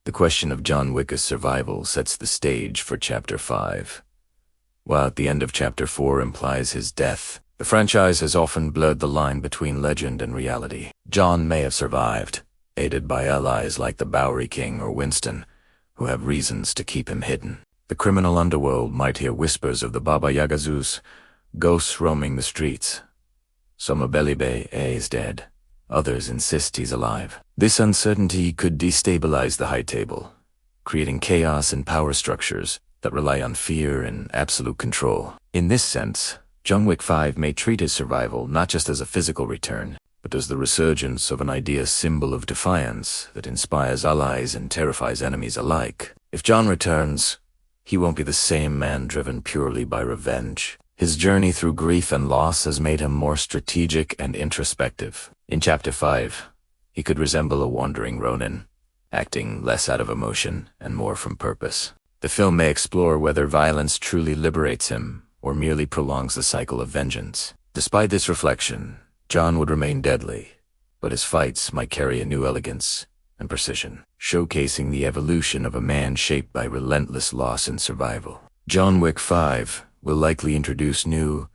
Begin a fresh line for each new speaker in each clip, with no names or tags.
The question of John Wick's survival sets the stage for Chapter 5. While at the end of Chapter 4 implies his death, the franchise has often blurred the line between legend and reality. John may have survived, aided by allies like the Bowery King or Winston, who have reasons to keep him hidden. The criminal underworld might hear whispers of the Baba Yaga, ghosts roaming the streets. Some Belibe is dead. Others insist he's alive. This uncertainty could destabilize the High Table, creating chaos and power structures that rely on fear and absolute control. In this sense, John Wick 5 may treat his survival not just as a physical return, but as the resurgence of an idea symbol of defiance that inspires allies and terrifies enemies alike. If John returns, he won't be the same man driven purely by revenge. His journey through grief and loss has made him more strategic and introspective. In Chapter 5, he could resemble a wandering Ronin, acting less out of emotion and more from purpose. The film may explore whether violence truly liberates him or merely prolongs the cycle of vengeance. Despite this reflection, John would remain deadly, but his fights might carry a new elegance and precision, showcasing the evolution of a man shaped by relentless loss and survival. John Wick 5 will likely introduce new,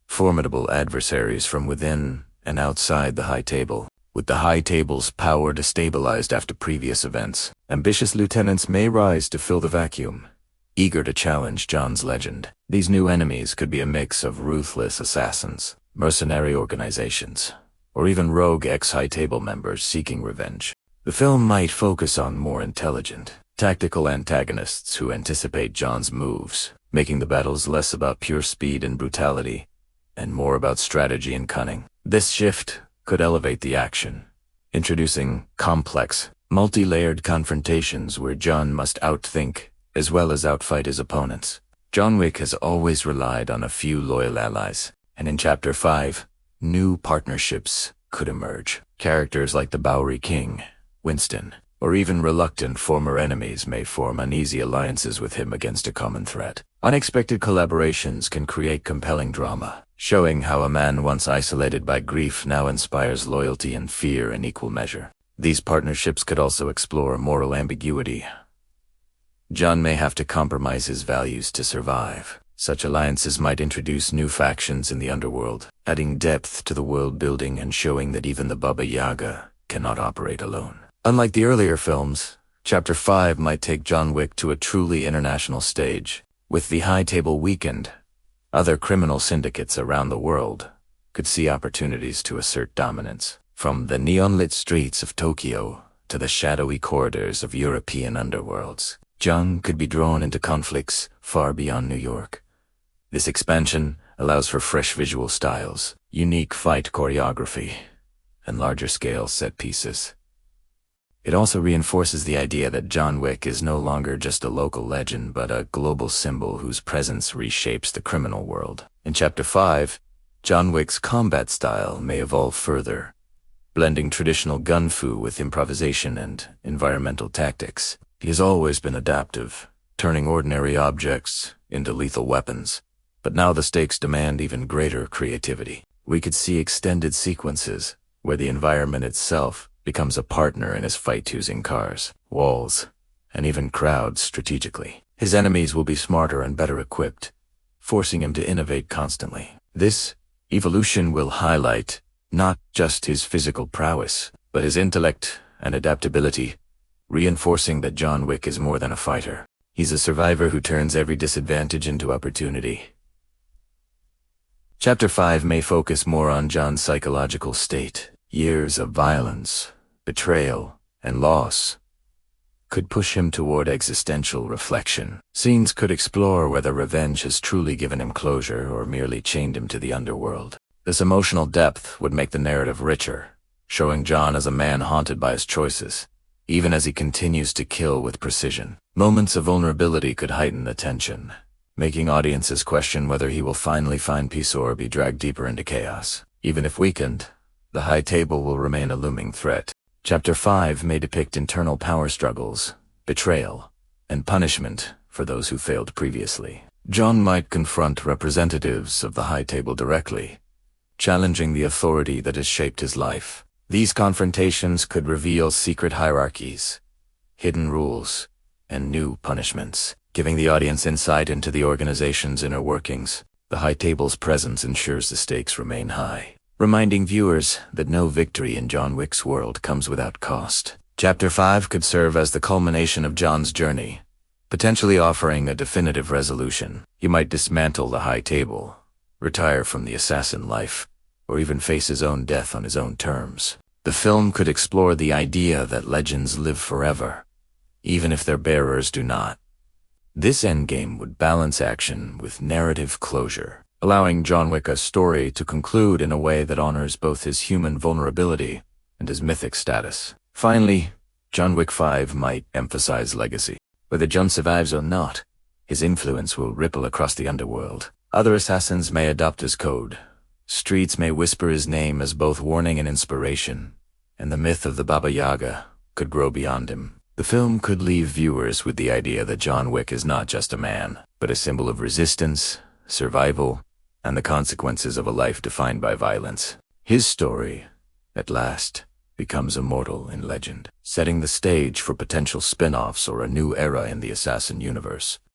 formidable adversaries from within and outside the High Table. With the High Table's power destabilized after previous events, ambitious lieutenants may rise to fill the vacuum, eager to challenge John's legend. These new enemies could be a mix of ruthless assassins, mercenary organizations, or even rogue ex-High Table members seeking revenge. The film might focus on more intelligent, tactical antagonists who anticipate John's moves, making the battles less about pure speed and brutality, and more about strategy and cunning. This shift could elevate the action, introducing complex, multi-layered confrontations where John must outthink as well as outfight his opponents. John Wick has always relied on a few loyal allies, and in Chapter 5, new partnerships could emerge. Characters like the Bowery King, Winston, or even reluctant former enemies may form uneasy alliances with him against a common threat. Unexpected collaborations can create compelling drama, showing how a man once isolated by grief now inspires loyalty and fear in equal measure. These partnerships could also explore moral ambiguity. John may have to compromise his values to survive. Such alliances might introduce new factions in the underworld, adding depth to the world building and showing that even the Baba Yaga cannot operate alone. Unlike the earlier films, Chapter 5 might take John Wick to a truly international stage. With the High Table weakened, other criminal syndicates around the world could see opportunities to assert dominance. From the neon-lit streets of Tokyo to the shadowy corridors of European underworlds, John could be drawn into conflicts far beyond New York. This expansion allows for fresh visual styles, unique fight choreography, and larger-scale set pieces. It also reinforces the idea that John Wick is no longer just a local legend but a global symbol whose presence reshapes the criminal world. In Chapter 5, John Wick's combat style may evolve further, blending traditional gun-fu with improvisation and environmental tactics. He has always been adaptive, turning ordinary objects into lethal weapons, but now the stakes demand even greater creativity. We could see extended sequences where the environment itself becomes a partner in his fight using cars, walls, and even crowds strategically. His enemies will be smarter and better equipped, forcing him to innovate constantly. This evolution will highlight not just his physical prowess, but his intellect and adaptability, reinforcing that John Wick is more than a fighter. He's a survivor who turns every disadvantage into opportunity. Chapter 5 may focus more on John's psychological state. Years of violence, betrayal, and loss could push him toward existential reflection. Scenes could explore whether revenge has truly given him closure or merely chained him to the underworld. This emotional depth would make the narrative richer, showing John as a man haunted by his choices, even as he continues to kill with precision. Moments of vulnerability could heighten the tension, making audiences question whether he will finally find peace or be dragged deeper into chaos. Even if weakened, the High Table will remain a looming threat. Chapter 5 may depict internal power struggles, betrayal, and punishment for those who failed previously. John might confront representatives of the High Table directly, challenging the authority that has shaped his life. These confrontations could reveal secret hierarchies, hidden rules, and new punishments, giving the audience insight into the organization's inner workings. The high table's presence ensures the stakes remain high, reminding viewers that no victory in John Wick's world comes without cost. Chapter 5 could serve as the culmination of John's journey, potentially offering a definitive resolution. He might dismantle the high table, retire from the assassin life, or even face his own death on his own terms. The film could explore the idea that legends live forever, even if their bearers do not. This endgame would balance action with narrative closure, allowing John Wick's story to conclude in a way that honors both his human vulnerability and his mythic status. Finally, John Wick 5 might emphasize legacy. Whether John survives or not, his influence will ripple across the underworld. Other assassins may adopt his code. Streets may whisper his name as both warning and inspiration, and the myth of the Baba Yaga could grow beyond him. The film could leave viewers with the idea that John Wick is not just a man, but a symbol of resistance, survival, and the consequences of a life defined by violence. His story, at last, becomes immortal in legend, setting the stage for potential spin-offs or a new era in the assassin universe.